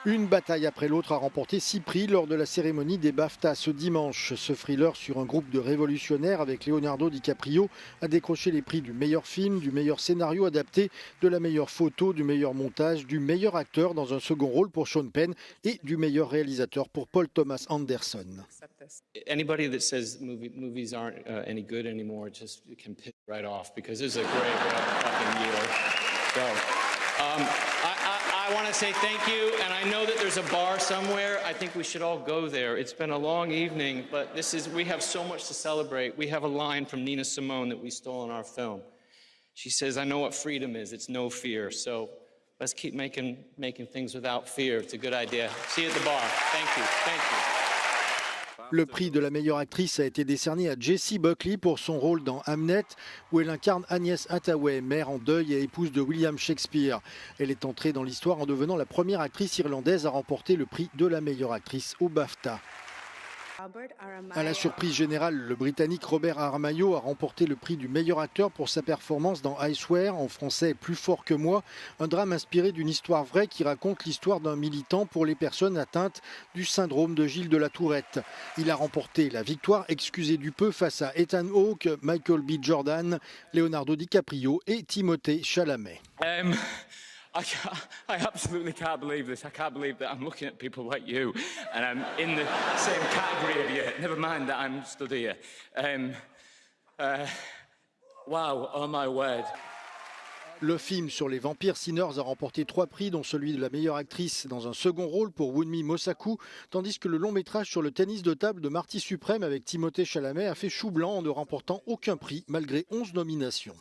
Une bataille après l'autre a remporté 6 prix lors de la cérémonie des BAFTA ce dimanche. Ce thriller sur un groupe de révolutionnaires avec Leonardo DiCaprio a décroché les prix du meilleur film, du meilleur scénario adapté, de la meilleure photo, du meilleur montage, du meilleur acteur dans un second rôle pour Sean Penn et du meilleur réalisateur pour Paul Thomas Anderson. Anybody that says movies aren't any good anymore just can piss right off because it's a great fucking year. So, I want to say thank you, and I know that there's a bar somewhere. I think we should all go there. It's been a long evening, but we have so much to celebrate. We have a line from Nina Simone that we stole in our film. She says, "I know what freedom is. It's no fear." So let's keep making things without fear. It's a good idea. See you at the bar. Thank you. Thank you. Le prix de la meilleure actrice a été décerné à Jessie Buckley pour son rôle dans Hamnet, où elle incarne Agnès Hathaway, mère en deuil et épouse de William Shakespeare. Elle est entrée dans l'histoire en devenant la première actrice irlandaise à remporter le prix de la meilleure actrice au BAFTA. À la surprise générale, le Britannique Robert Aramayo a remporté le prix du meilleur acteur pour sa performance dans I Swear, en français Plus fort que moi, un drame inspiré d'une histoire vraie qui raconte l'histoire d'un militant pour les personnes atteintes du syndrome de Gilles de la Tourette. Il a remporté la victoire excusée du peu face à Ethan Hawke, Michael B. Jordan, Leonardo DiCaprio et Timothée Chalamet. I absolutely can't believe this. I can't believe that I'm looking at people like you and I'm in the same category of you. Never mind that I'm stood here. Wow, oh my word. Le film sur les vampires Sinners a remporté 3 prix, dont celui de la meilleure actrice dans un second rôle pour Wunmi Mosaku, tandis que le long métrage sur le tennis de table de Marty Suprême avec Timothée Chalamet a fait chou blanc en ne remportant aucun prix malgré 11 nominations.